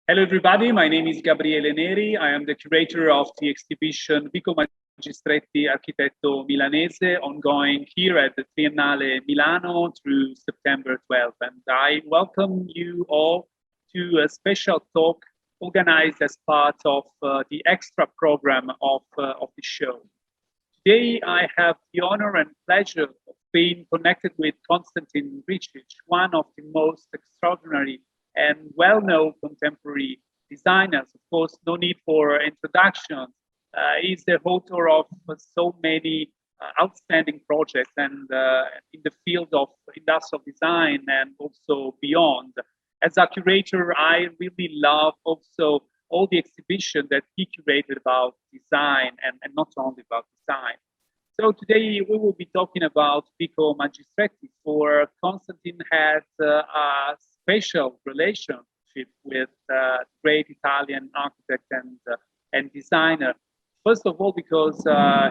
Hello, everybody. My name is Gabriele Neri. I am the curator of the exhibition Vico Magistretti Architetto Milanese, ongoing here at the Triennale Milano through September 12th. And I welcome you all to a special talk organized as part of the extra program of the show. Today, I have the honor and pleasure of being connected with Konstantin Grcic, one of the most extraordinary and well-known contemporary designers. Of course, no need for introduction. He's the author of so many outstanding projects and in the field of industrial design and also beyond. As a curator, I really love also all the exhibition that he curated about design and not only about design. So today we will be talking about Vico Magistretti. For Konstantin had a special relationship with great Italian architect and designer. First of all, because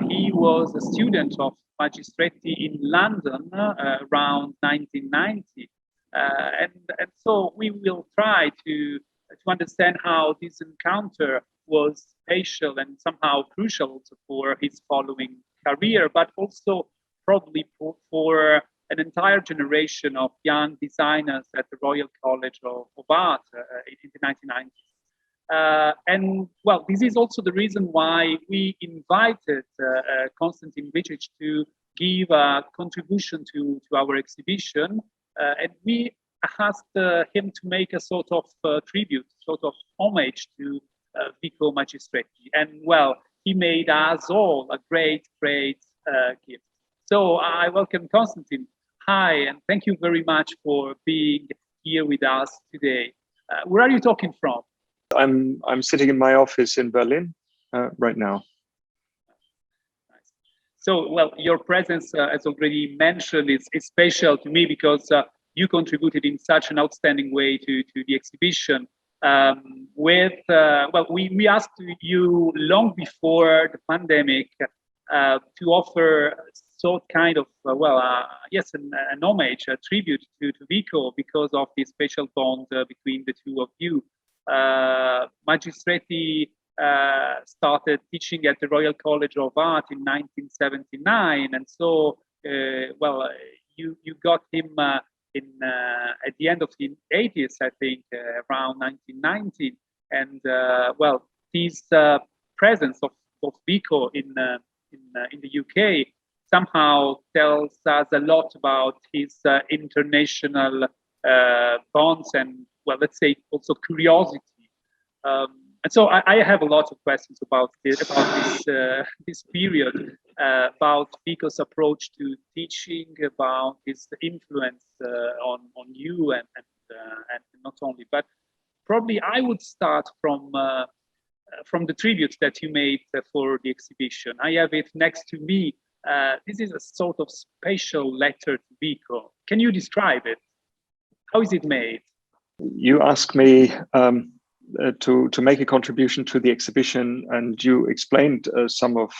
he was a student of Magistretti in London around 1990. And so we will try to understand how this encounter was spatial and somehow crucial also for his following career, but also probably for an entire generation of young designers at the Royal College of Art in the 1990s. And well, this is also the reason why we invited Konstantin Grcic to give a contribution to our exhibition. And we asked him to make a sort of tribute, sort of homage to Vico Magistretti. And well, he made us all a great gift. So I welcome Konstantin. Hi, and thank you very much for being here with us today. Where are you talking from? I'm sitting in my office in Berlin right now. Nice. So, well, your presence, as already mentioned, is special to me because you contributed in such an outstanding way to the exhibition. We asked you long before the pandemic to offer sort kind of an homage, a tribute to Vico because of the special bond between the two of you. Magistretti started teaching at the Royal College of Art in 1979, and so you got him at the end of the 80s, I think, around 1990, and this presence of Vico in the UK somehow tells us a lot about his international bonds and, well, let's say also curiosity. And so I have a lot of questions about this period, about Vico's approach to teaching, about his influence on you and not only, but probably I would start from the tribute that you made for the exhibition. I have it next to me. This is a sort of special letter to Vico. Can you describe it? How is it made? You asked me to make a contribution to the exhibition, and you explained some of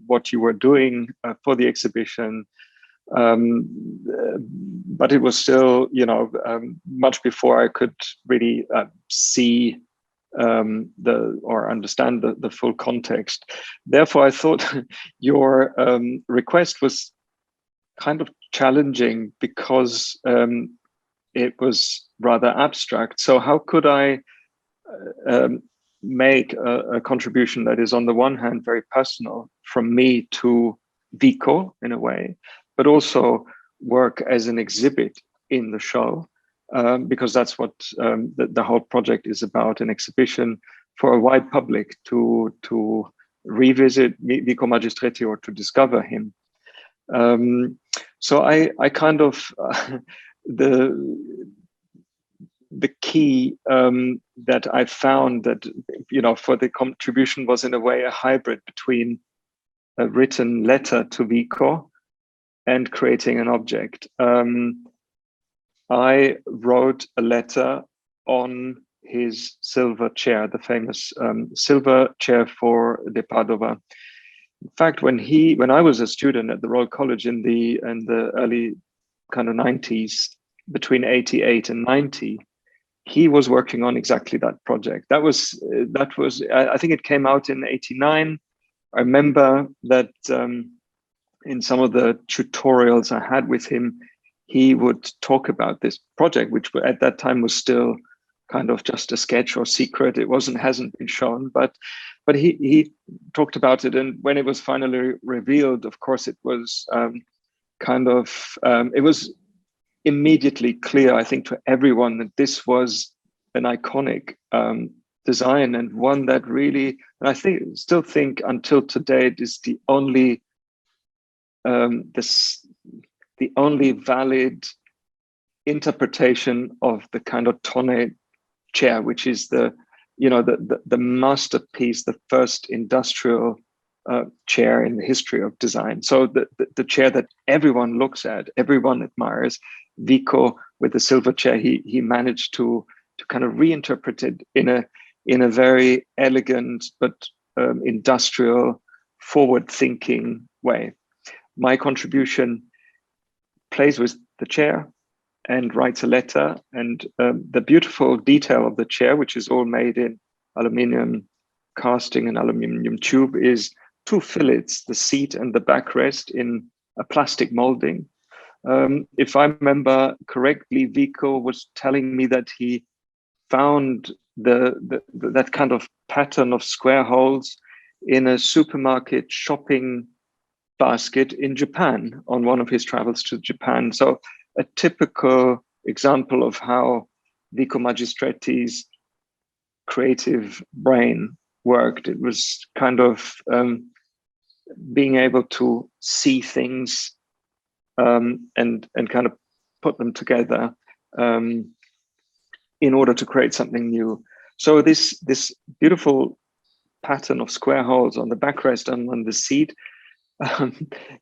what you were doing for the exhibition. But it was still, much before I could really see or understand the full context. Therefore, I thought your request was kind of challenging because it was rather abstract. So how could I make a contribution that is on the one hand very personal from me to Vico in a way, but also work as an exhibit in the show? Because that's what the whole project is about, an exhibition for a wide public to revisit Vico Magistretti or to discover him. So I kind of, the key that I found that, for the contribution was in a way a hybrid between a written letter to Vico and creating an object. I wrote a letter on his silver chair, the famous silver chair for de Padova. In fact, when I was a student at the Royal College in the early kind of 90s, between 88 and 90, he was working on exactly that project. That was I think it came out in '89. I remember that in some of the tutorials I had with him, he would talk about this project, which at that time was still kind of just a sketch or secret. It hasn't been shown, but he talked about it. And when it was finally revealed, of course, it was it was immediately clear, I think, to everyone that this was an iconic design, and one that really, and I still think until today, it is the only the only valid interpretation of the kind of tonne chair, which is the masterpiece, the first industrial chair in the history of design. So the chair that everyone looks at, everyone admires. Vico with the silver chair, he managed to kind of reinterpret it in a very elegant but industrial, forward-thinking way. My contribution plays with the chair and writes a letter, and the beautiful detail of the chair, which is all made in aluminium casting and aluminium tube, is 2 fillets, the seat and the backrest, in a plastic molding. If I remember correctly, Vico was telling me that he found that kind of pattern of square holes in a supermarket shopping basket in Japan on one of his travels to Japan. So a typical example of how Vico Magistretti's creative brain worked. It was kind of being able to see things and kind of put them together in order to create something new. So this beautiful pattern of square holes on the backrest and on the seat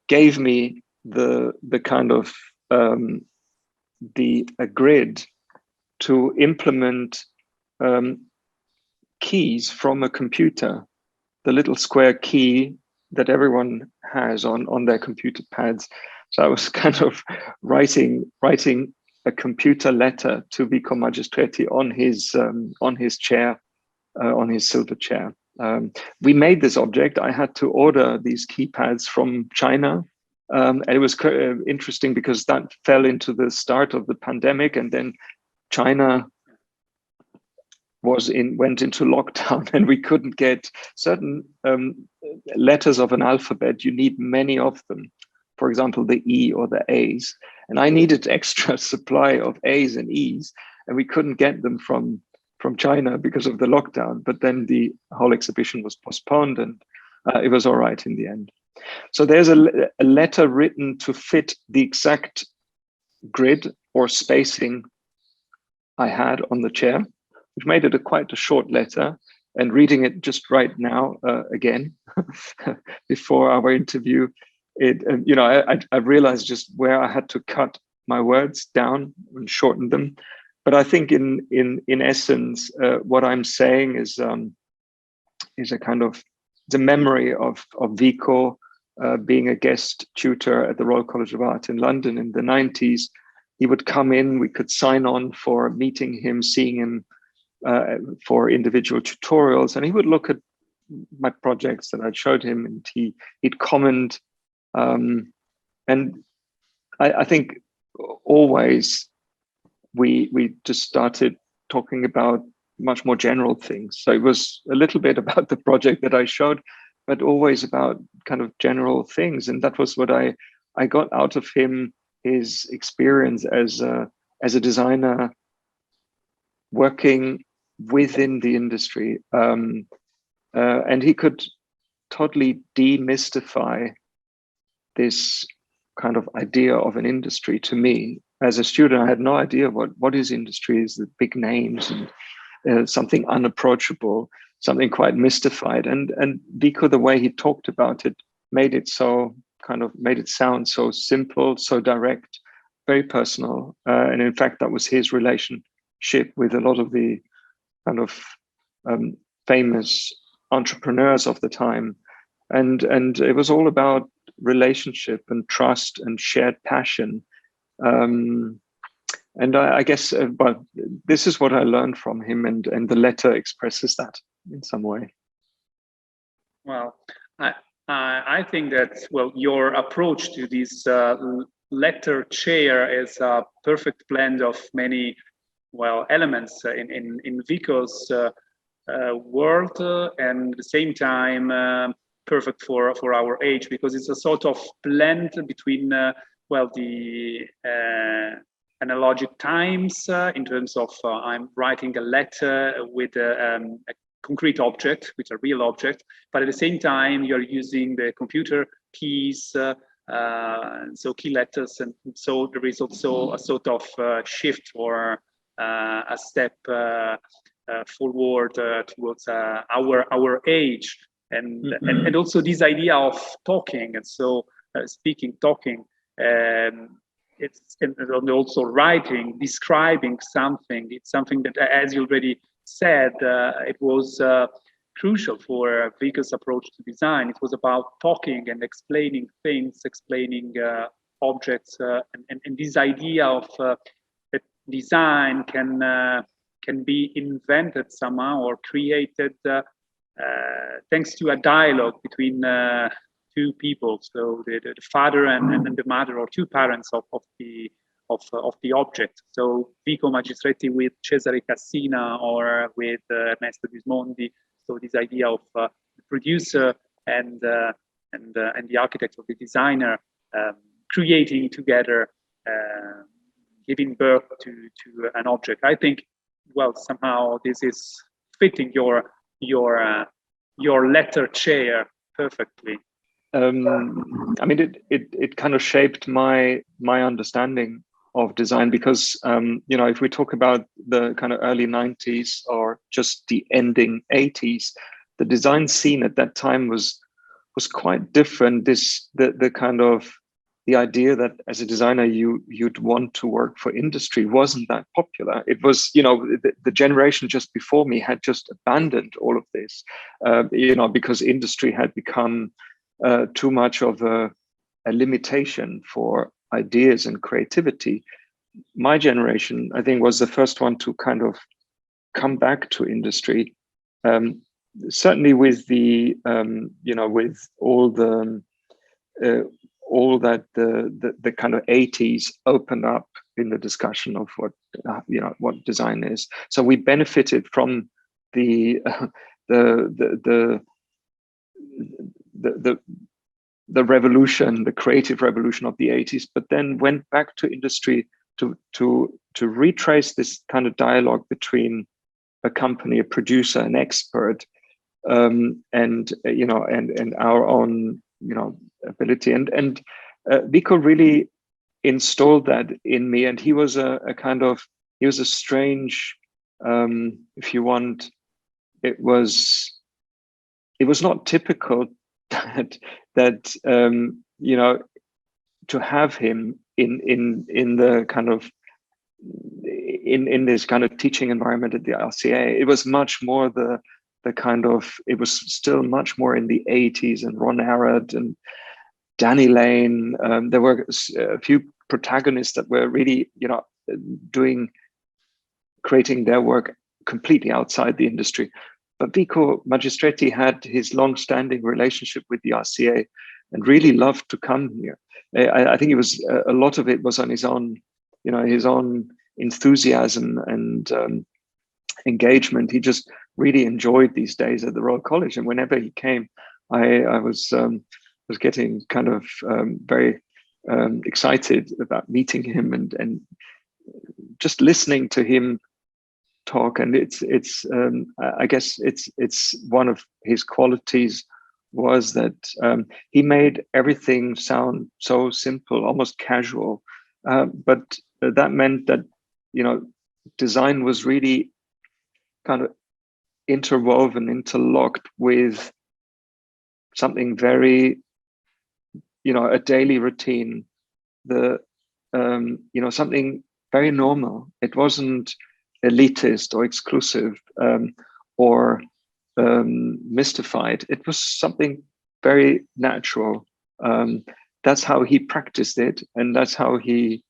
gave me the kind of a grid to implement keys from a computer, the little square key that everyone has on their computer pads. So I was kind of writing a computer letter to Vico Magistretti on his chair, on his silver chair. We made this object. I had to order these keypads from China. And it was interesting because that fell into the start of the pandemic, and then China went into lockdown, and we couldn't get certain letters of an alphabet. You need many of them. For example, the E or the A's, and I needed extra supply of A's and E's, and we couldn't get them from China because of the lockdown. But then the whole exhibition was postponed, and it was all right in the end. So there's a letter written to fit the exact grid or spacing I had on the chair, which made it quite a short letter. And reading it just right now again before our interview, I realized just where I had to cut my words down and shorten them. But I think in essence, what I'm saying is a kind of the memory of Vico being a guest tutor at the Royal College of Art in London in the 90s. He would come in, we could sign on for meeting him, seeing him for individual tutorials, and he would look at my projects that I'd showed him, and he'd comment. And I think always we just started talking about much more general things. So it was a little bit about the project that I showed, but always about kind of general things. And that was what I got out of him, his experience as a designer working within the industry. And he could totally demystify this kind of idea of an industry to me. As a student, I had no idea what is industry, is the big names and something unapproachable, something quite mystified. And Vico, the way he talked about it, made it sound so simple, so direct, very personal. And in fact, that was his relationship with a lot of the kind of famous entrepreneurs of the time. And it was all about relationship and trust and shared passion. And I guess, but this is what I learned from him, and the letter expresses that in some way. Well, I think that, well, your approach to this letter chair is a perfect blend of many, well, elements in Vico's world, and at the same time perfect for our age, because it's a sort of blend between well, the analogic times in terms of I'm writing a letter with a concrete object, with a real object, but at the same time you're using the computer keys, so key letters, and so there is also a sort of shift or a step forward towards our age, and, mm-hmm. and also this idea of talking, and so speaking, talking, it's, and also writing, describing something. It's something that, as you already said, it was crucial for Vico's approach to design. It was about talking and explaining things, explaining objects, and this idea of that design can be invented somehow or created thanks to a dialogue between two people, so the father and the mother, or two parents of the object. So Vico Magistretti with Cesare Cassina, or with Ernesto Gismondi. So this idea of the producer and the architect, or the designer, creating together, giving birth to an object. I think, well, somehow this is fitting your letter chair perfectly. I mean, it kind of shaped my understanding of design, because you know, if we talk about the kind of early 90s or just the ending 80s, the design scene at that time was quite different. The kind of the idea that as a designer you'd want to work for industry wasn't that popular. It was, you know, the generation just before me had just abandoned all of this, you know, because industry had become too much of a limitation for ideas and creativity. My generation, I think, was the first one to kind of come back to industry, certainly with the you know, with all that the kind of 80s opened up in the discussion of what you know, what design is. So we benefited from the revolution, the creative revolution of the 80s, but then went back to industry to retrace this kind of dialogue between a company, a producer, an expert, and you know, and our own, you know, ability. And Vico really installed that in me, and he was a strange, if you want, it was not typical that you know, to have him in the kind of in this kind of teaching environment at the RCA. It was much more the kind of, it was still much more in the 80s, and Ron Arad and Danny Lane. There were a few protagonists that were really, you know, creating their work completely outside the industry. But Vico Magistretti had his long-standing relationship with the RCA and really loved to come here. I think it was a lot of it was on his own, you know, his own enthusiasm and engagement. He just really enjoyed these days at the Royal College, and whenever he came, I was getting kind of very excited about meeting him and just listening to him talk. And it's I guess it's one of his qualities was that he made everything sound so simple, almost casual, but that meant that, you know, design was really kind of interwoven, interlocked with something very, you know, a daily routine, you know, something very normal. It wasn't elitist or exclusive or mystified. It was something very natural. That's how he practiced it, and that's how he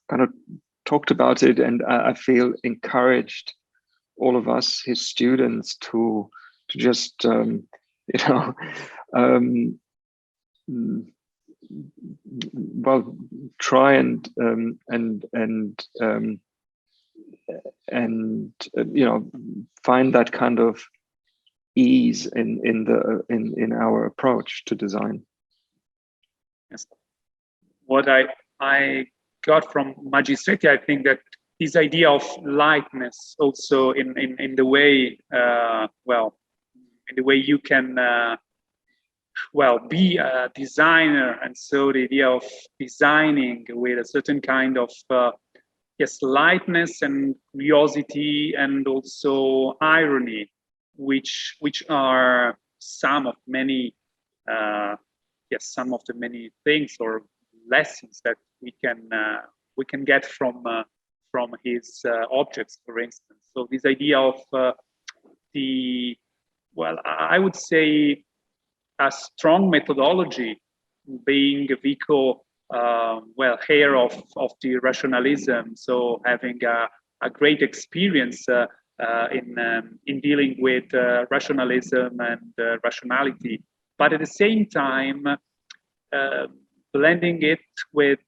kind of talked about it, and I feel encouraged all of us, his students, to just well, try and find that kind of ease in our approach to design. Yes. What I got from Magistretti, I think that this idea of lightness also in the way in the way you can be a designer, and so the idea of designing with a certain kind of lightness and curiosity and also irony, which are some of many some of the many things or lessons that we can get from his objects, for instance. So this idea of I would say a strong methodology, being Vico hair of the rationalism, so having a great experience in dealing with rationalism and rationality, but at the same time blending it with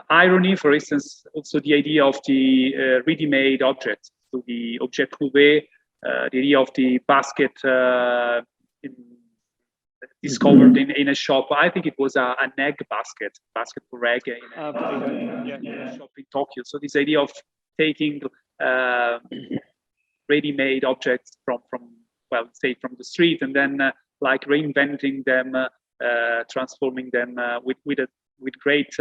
irony. For instance, also the idea of the ready-made objects, so the objet trouvé, the idea of the basket discovered in a shop. I think it was an egg basket for egg in a shop in Tokyo. So this idea of taking ready-made objects from the street, and then like reinventing them, transforming them with great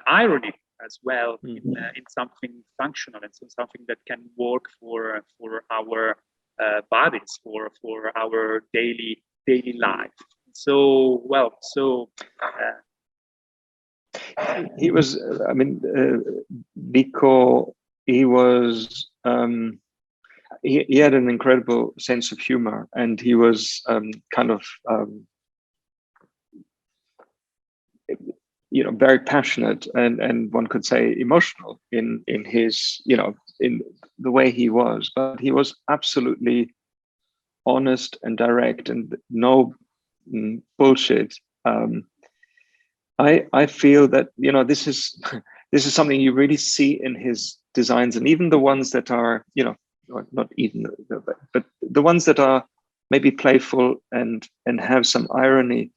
irony as well, in something functional, and so something that can work for our bodies, for our daily life. So he was, Vico, he was he had an incredible sense of humor, and he was very passionate and one could say emotional in his, in the way he was, but he was absolutely honest and direct, and no bullshit. I feel that this is something you really see in his designs, and even the ones that are not even, but the ones that are maybe playful and have some irony,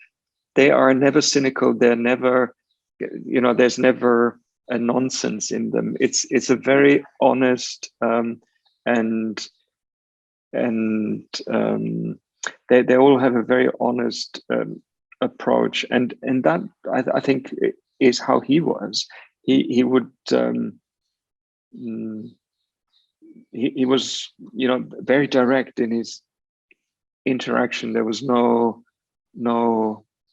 they are never cynical. They're never, there's never a nonsense in them. It's a very honest and they all have a very honest approach, and that I think is how he was. He would he was very direct in his interaction. There was no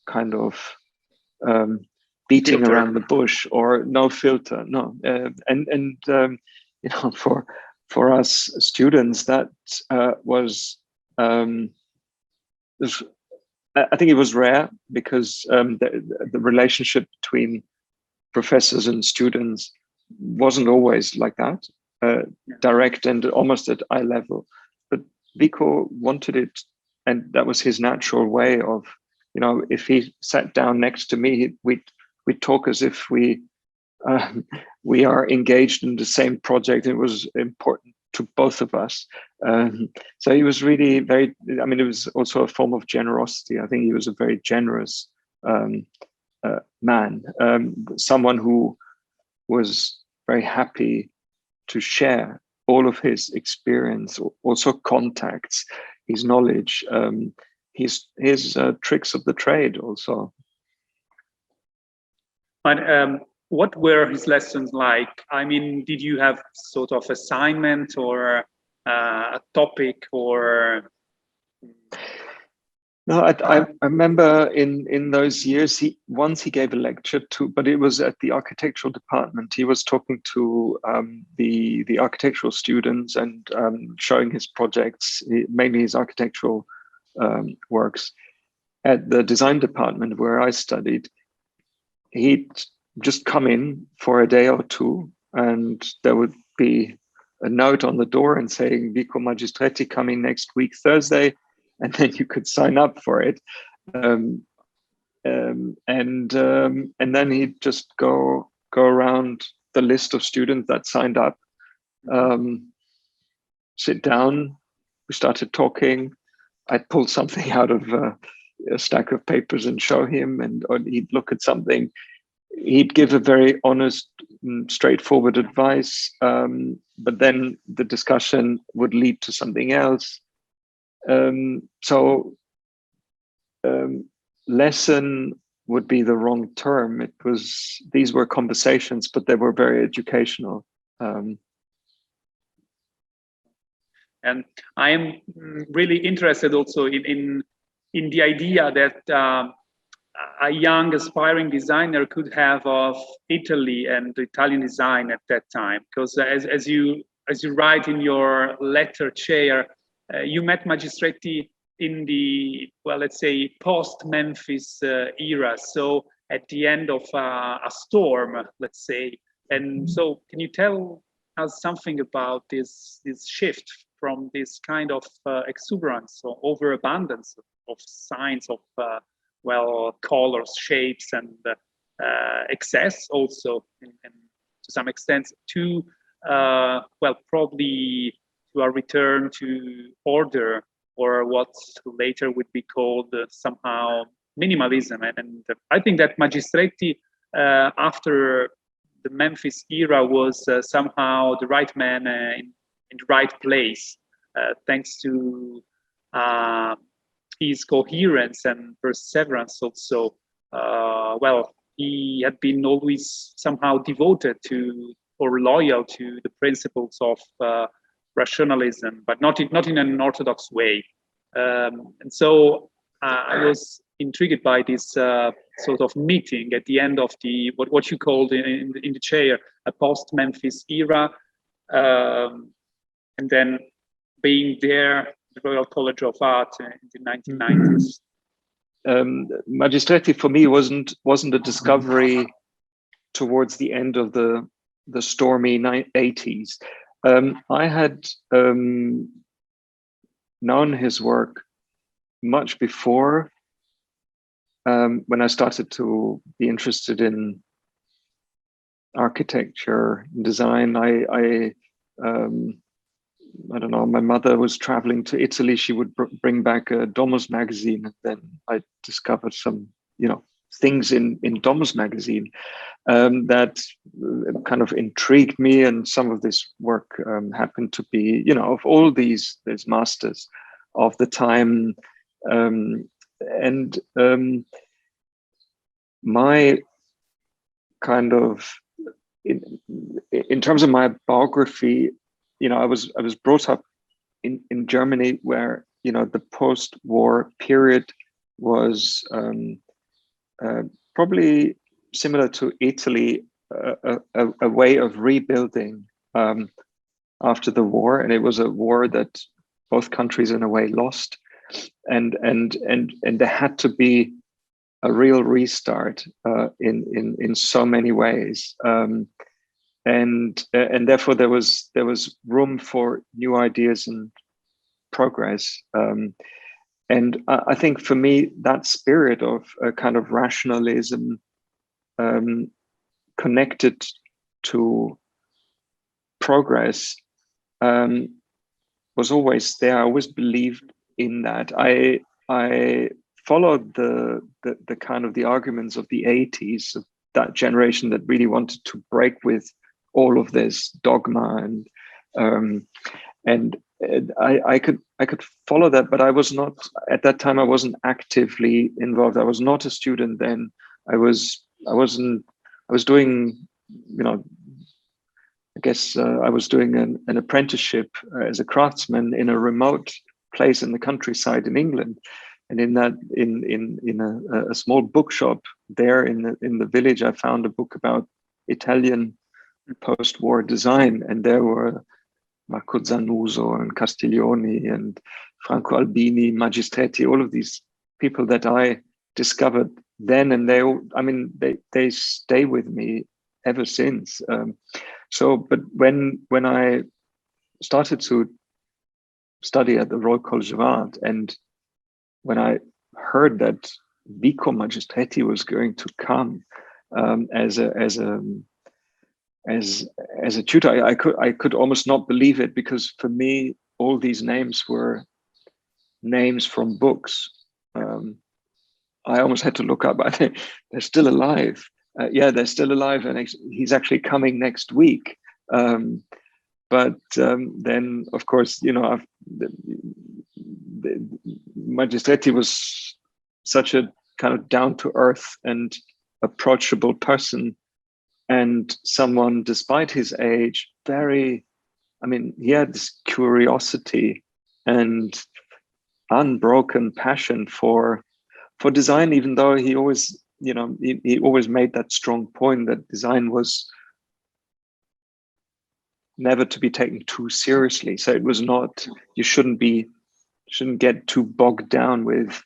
kind of beating filter around the bush, or no filter. No, for us students, that was I think it was rare, because the relationship between professors and students wasn't always like that, direct and almost at eye level. But Vico wanted it, and that was his natural way of, if he sat down next to me, we'd talk as if we are engaged in the same project. It was important to both of us. So he was really very, it was also a form of generosity. I think he was a very generous man, someone who was very happy to share all of his experience, also contacts, his knowledge, his tricks of the trade also. But what were his lessons like? Did you have sort of assignment or a topic, or? No, I remember in those years, he gave a lecture but it was at the architectural department. He was talking to the architectural students and showing his projects, mainly his architectural works. At the design department where I studied, he'd just come in for a day or two, and there would be a note on the door and saying Vico Magistretti coming next week Thursday, and then you could sign up for it. And then he'd just go around the list of students that signed up, sit down. We started talking. I'd pull something out of a stack of papers and show him, or he'd look at something. He'd give a very honest, straightforward advice, but then the discussion would lead to something else. Lesson would be the wrong term. These were conversations, but they were very educational. And I am really interested also in the idea that a young aspiring designer could have of Italy and Italian design at that time, because as you write in your letter chair, you met Magistretti in the, well, let's say, post-Memphis era, so at the end of a storm, let's say. And so can you tell us something about this shift from this kind of exuberance or overabundance of signs of well, colors, shapes, and excess also, and to some extent, to well, probably to a return to order, or what later would be called somehow minimalism. And I think that Magistretti, after the Memphis era, was somehow the right man in the right place, thanks to his coherence and perseverance also. Well, he had been always somehow devoted to or loyal to the principles of rationalism, but not in an orthodox way. And so I was intrigued by this sort of meeting at the end of the what you called in the chair a post-Memphis era, and then being there, the Royal College of Art in the 1990s. Magistretti for me wasn't a discovery towards the end of the stormy 80s. I had known his work much before, when I started to be interested in architecture and design. I don't know, my mother was traveling to Italy. She would bring back a Domus magazine, and then I discovered some, things in Domus magazine that kind of intrigued me. And some of this work happened to be, of all these masters of the time. My kind of, in terms of my biography, I was brought up in Germany, where the post-war period was probably similar to Italy, a way of rebuilding after the war, and it was a war that both countries in a way lost, and there had to be a real restart in so many ways. And therefore there was room for new ideas and progress. And I think for me, that spirit of a kind of rationalism connected to progress was always there. I always believed in that. I followed the kind of the arguments of the 80s, of that generation that really wanted to break with all of this dogma, and I could follow that, but I was not, at that time I wasn't actively involved. I was not a student then. I was doing, I guess I was doing an apprenticeship as a craftsman in a remote place in the countryside in England. And in a small bookshop there in the village, I found a book about Italian post-war design, and there were Marco Zannuso and Castiglioni and Franco Albini, Magistretti, all of these people that I discovered then, and they stay with me ever since. But when I started to study at the Royal College of Art, and when I heard that Vico Magistretti was going to come as a tutor, I could almost not believe it, because for me all these names were names from books. I almost had to look up. I think they're still alive. They're still alive, and he's actually coming next week. But then, of course, the Magistretti was such a kind of down-to-earth and approachable person, and someone, despite his age, he had this curiosity and unbroken passion for design, even though he always, he always made that strong point that design was never to be taken too seriously. So it was not, you shouldn't get too bogged down with,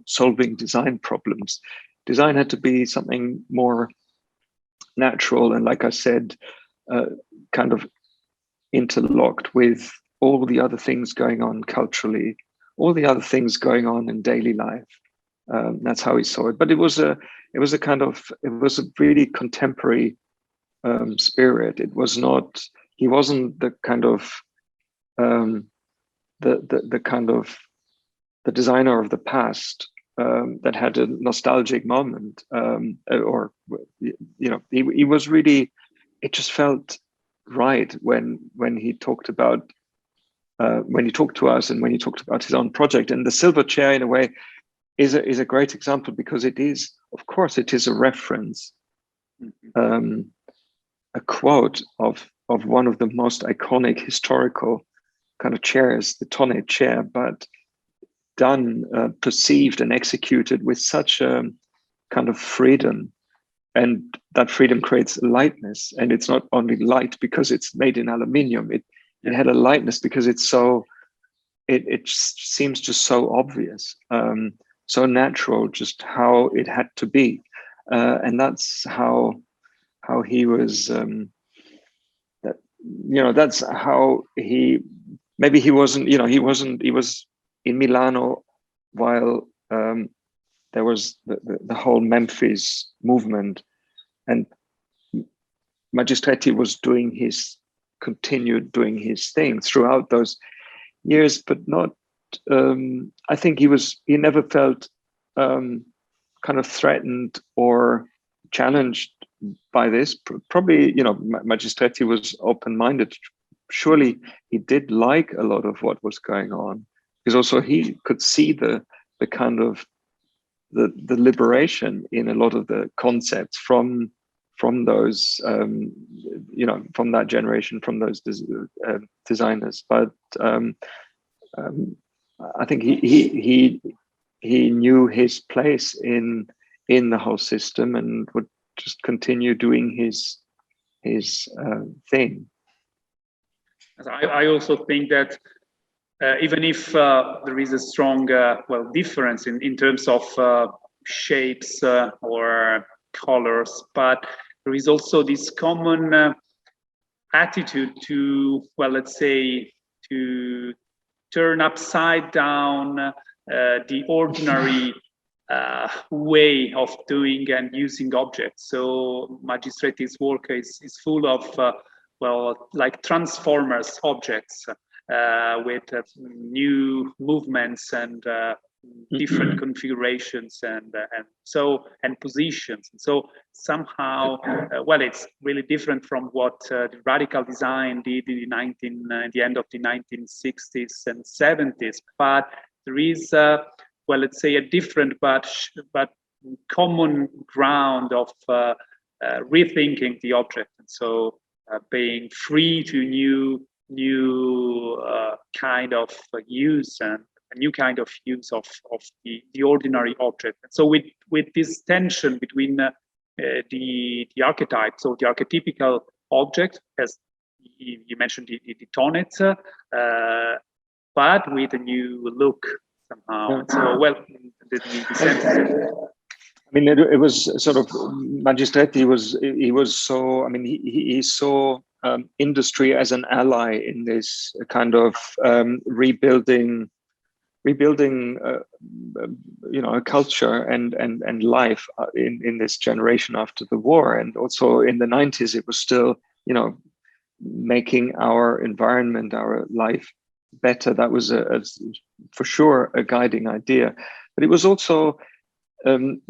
solving design problems. Design had to be something more natural, and like I said, kind of interlocked with all the other things going on culturally, all the other things going on in daily life. That's how he saw it. But it was a really contemporary spirit. It was not. He wasn't the kind of the designer of the past that had a nostalgic moment, he was really. It just felt right when he talked about when he talked to us and when he talked about his own project. And the silver chair, in a way, is a great example, because it is, of course, it is a reference, a quote of one of the most iconic historical kind of chairs, the tonnet chair, but done, perceived and executed with such a kind of freedom. And that freedom creates lightness. And it's not only light because it's made in aluminium, it had a lightness because it's so, it seems just so obvious, so natural, just how it had to be. And that's how he was, that's how maybe he wasn't, he was in Milano while there was the whole Memphis movement, and Magistretti was continued doing his thing throughout those years, but not, I think he never felt kind of threatened or challenged by this. Probably, Magistretti was open-minded. Surely he did like a lot of what was going on, because also he could see the kind of the liberation in a lot of the concepts from those, from that generation, from those designers. But I think he knew his place in the whole system and would just continue doing his thing. I also think that even if there is a strong difference in terms of shapes or colors, but there is also this common attitude to, let's say, to turn upside down the ordinary way of doing and using objects. So Magistretti's work is full of like transformers objects with new movements and different configurations and positions. And so somehow, it's really different from what the radical design did in the end of the 1960s and 70s. But there is, let's say, a different but common ground of rethinking the object. And so being free to new kind of use and a new kind of use of the ordinary object. And so with this tension between the archetype, so the archetypical object, as you mentioned, the tonnet, but with a new look somehow. And so, the sentence. I mean, it was sort of Magistretti. He was so. I mean, he saw industry as an ally in this kind of rebuilding, a culture and life in this generation after the war, and also in the 90s, it was still, making our environment, our life better. That was for sure a guiding idea, but it was also an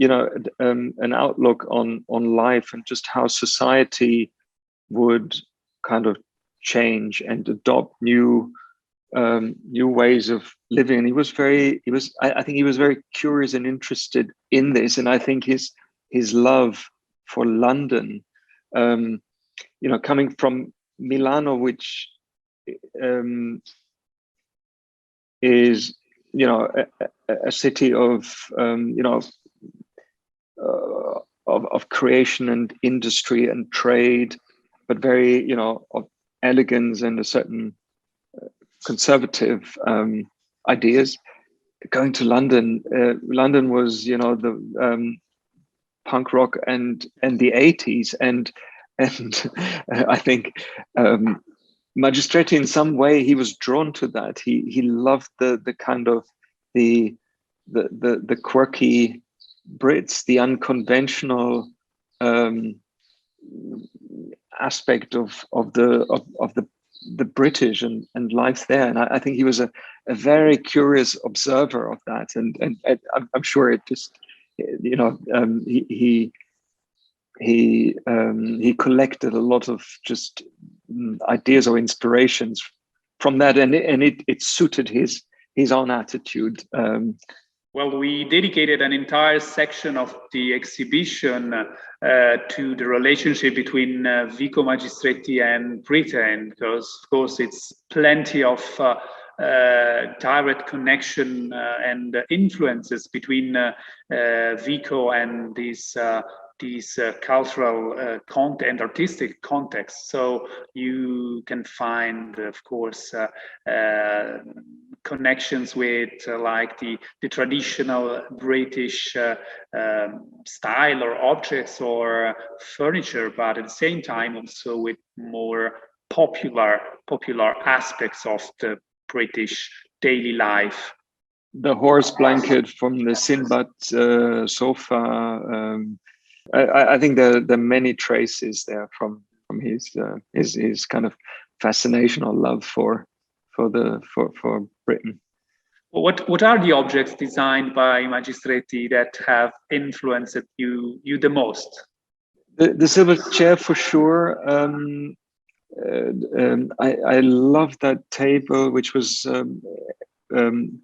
outlook on life and just how society would kind of change and adopt new ways of living. And I think he was very curious and interested in this. And I think his love for London, coming from Milano, which is a city of of creation and industry and trade, but very of elegance and a certain conservative ideas. Going to London, London was the punk rock and the 80s, and I think Magistretti, in some way, he was drawn to that. He loved the kind of the quirky Brits, the unconventional aspect of the British and life there. And I think he was a very curious observer of that. And I'm sure it just he collected a lot of just ideas or inspirations from that, and it suited his own attitude. Well, we dedicated an entire section of the exhibition to the relationship between Vico Magistretti and Britain, because, of course, it's plenty of direct connection and influences between Vico and these cultural and artistic contexts. So you can find, of course, connections with like the traditional British style or objects or furniture, but at the same time also with more popular aspects of the British daily life. The horse blanket from the Sinbad sofa. I think there are many traces there from his kind of fascination or love for Britain. What are the objects designed by Magistretti that have influenced you the most? The silver chair, for sure. I love that table, which was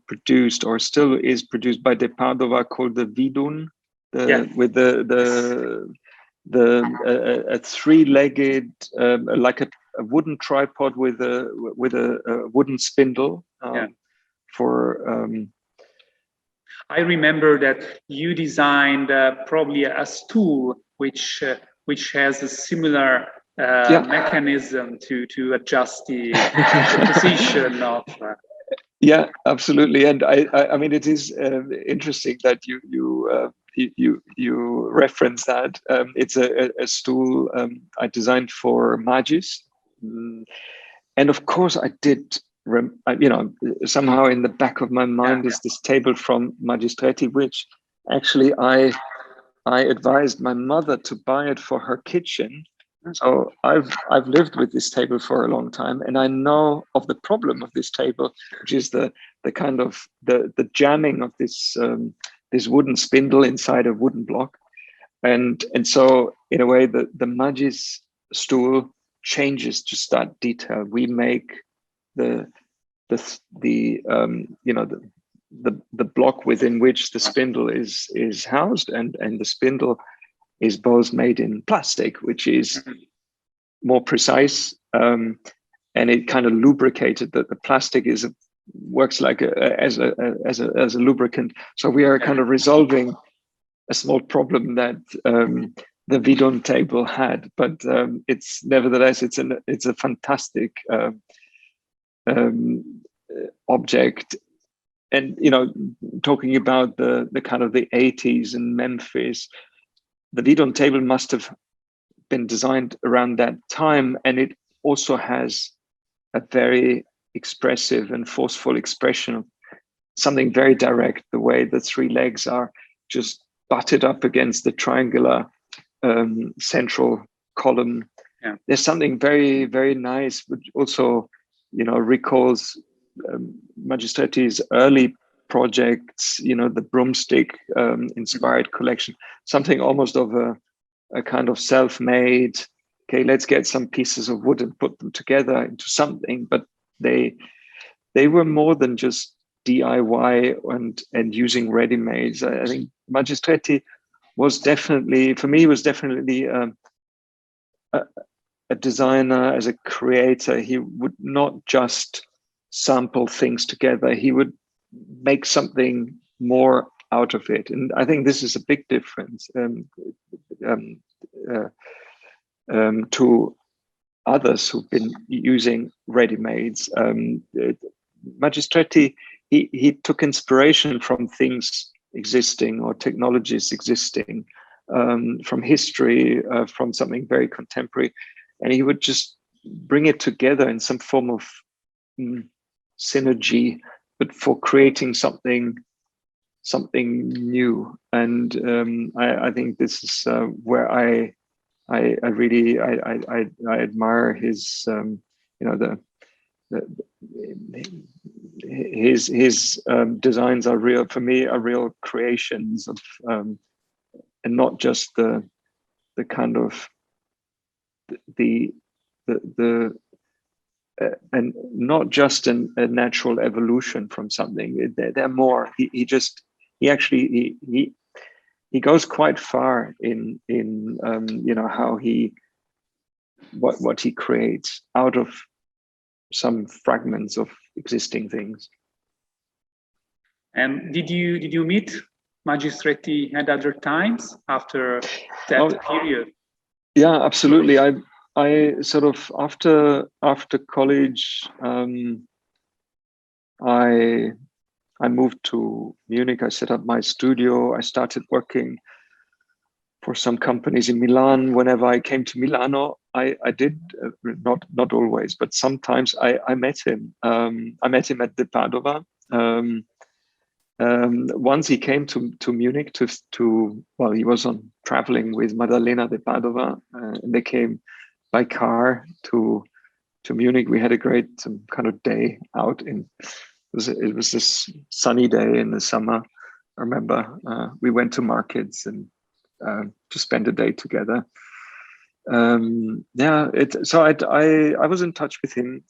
produced or still is produced by De Padova, called the Vidun. With a three-legged like a wooden tripod with a wooden spindle for. I remember that you designed probably a stool which has a similar mechanism to adjust the position of. Yeah, absolutely, and I mean, it is interesting that you reference that. It's a stool I designed for Magis, and of course I did. Somehow in the back of my mind is this table from Magistretti, which actually I advised my mother to buy it for her kitchen. So I've lived with this table for a long time, and I know of the problem of this table, which is the kind of the jamming of this wooden spindle inside a wooden block, and so in a way the Magis stool changes just that detail. We make the block within which the spindle is housed, and the spindle is both made in plastic, which is more precise, and it kind of lubricated that the plastic works like as a lubricant. So we are kind of resolving a small problem that the Vidon table had, but it's nevertheless it's a fantastic object, and talking about the kind of the 80s in Memphis, the Vidon table must have been designed around that time, and it also has a very expressive and forceful expression of something very direct, the way the three legs are just butted up against the triangular central column. Yeah. There's something very, very nice, but also, recalls Magistretti's early projects, the broomstick inspired collection, something almost of a kind of self-made, okay, let's get some pieces of wood and put them together into something. But they were more than just DIY and using ready-mades. I think Magistretti was definitely, for me, a designer, as a creator. He would not just sample things together. He would make something more out of it. And I think this is a big difference to others who've been using ready-mades. Magistretti, he took inspiration from things existing or technologies existing, from history, from something very contemporary, and he would just bring it together in some form of synergy, but for creating something new. And I think this is where I really admire his his designs are real, for me, are real creations of and not just the kind of the and not just a natural evolution from something. They're more. He goes quite far in how what he creates out of some fragments of existing things. And did you meet Magistretti at other times after that period? Yeah, absolutely. I sort of after college, I moved to Munich. I set up my studio. I started working for some companies in Milan. Whenever I came to Milano, I did not always, but sometimes I met him. I met him at the Padova. Once he came to Munich he was on traveling with Maddalena de Padova, and they came by car to Munich. We had a great kind of day out it was this sunny day in the summer. I remember we went to markets and to spend a day together. So I was in touch with him.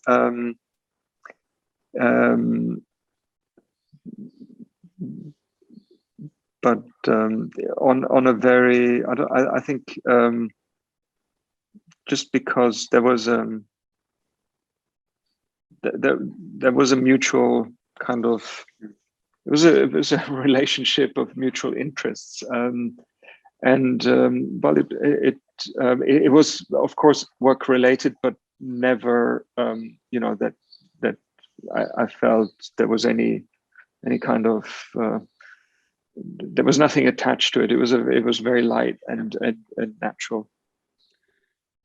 But on a very, I think just because there was there was a mutual kind of, it was a relationship of mutual interests, but it was of course work related, but never that I felt there was any kind of there was nothing attached to it. It was very light and natural.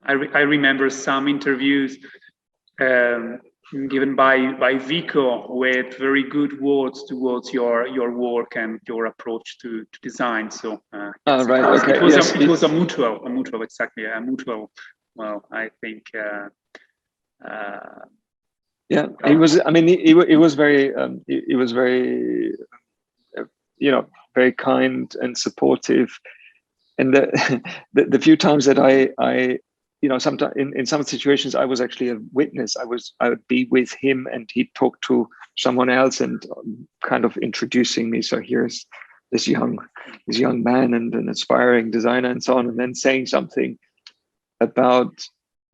I remember some interviews given by Vico with very good words towards your work and your approach to design. So right, okay. It was a mutual, exactly, a mutual. Well, I think. Yeah, he was. I mean, he was very. He was very. Very kind and supportive. And the few times that I sometimes in some situations I was actually a witness. I would be with him and he'd talk to someone else and kind of introducing me. So here's this young man and an aspiring designer and so on, and then saying something about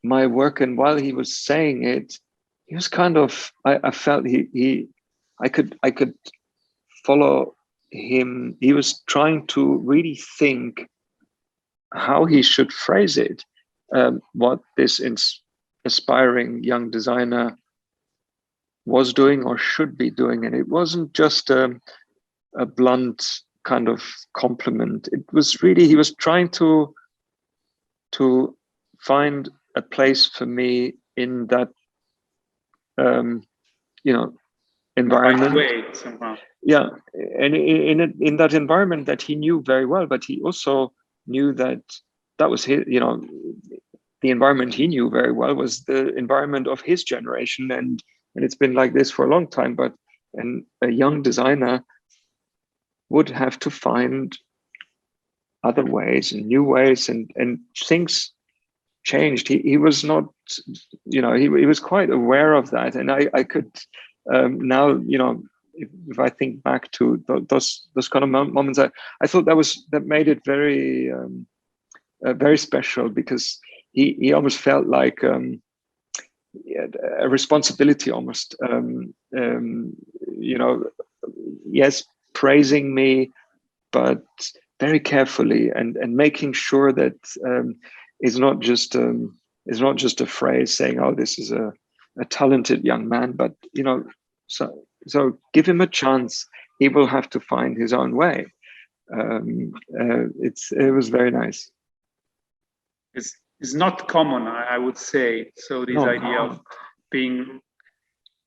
my work. And while he was saying it, he was kind of, I felt I could follow him. He was trying to really think how he should phrase it, what this aspiring young designer was doing or should be doing. And it wasn't just a blunt kind of compliment. It was really, he was trying to find a place for me in that, environment. Way, somehow. Yeah, and in that environment that he knew very well, but he also knew that was his, the environment he knew very well was the environment of his generation, and it's been like this for a long time. But a young designer would have to find other ways and new ways, and things changed. He was not, he was quite aware of that, and I could now, if I think back to those kind of moments, I thought that made it very very special, because he almost felt like a responsibility almost, yes, praising me, but very carefully, and making sure that it's not just a phrase saying, oh, this is a talented young man, but so give him a chance. He will have to find his own way. It was very nice. It's not common, I would say. So this idea of being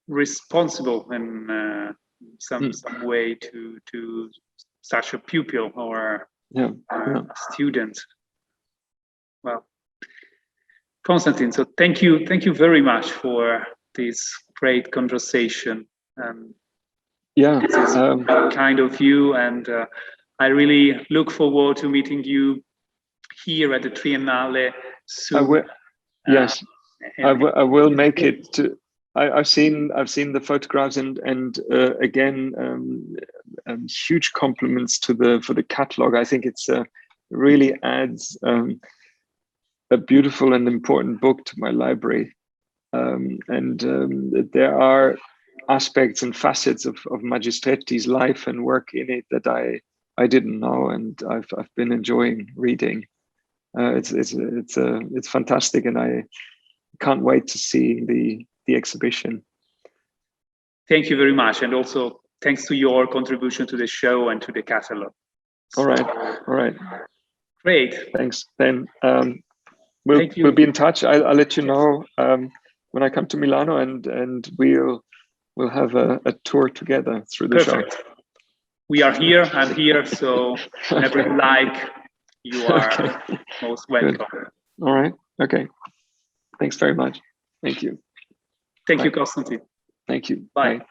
responsible in some way to such a pupil or a student. Well, Konstantin, so thank you very much for this great conversation. This is kind of you, and I really look forward to meeting you here at the Triennale soon. Yes, I will make it to. I've seen the photographs, and again, huge compliments for the catalog. I think it's really adds a beautiful and important book to my library, and there are aspects and facets of Magistretti's life and work in it that I didn't know, and I've been enjoying reading. It's fantastic, and I can't wait to see the exhibition. Thank you very much, and also thanks to your contribution to the show and to the catalog. All right. Great. Thanks. Then we'll be in touch. I'll let you know when I come to Milano, and we'll have a tour together through the show. We are here. I'm here, so whenever you like, you are most welcome. Good. All right. Okay. Thanks very much. Thank you. Thank you, Konstantin. Thank you. Bye.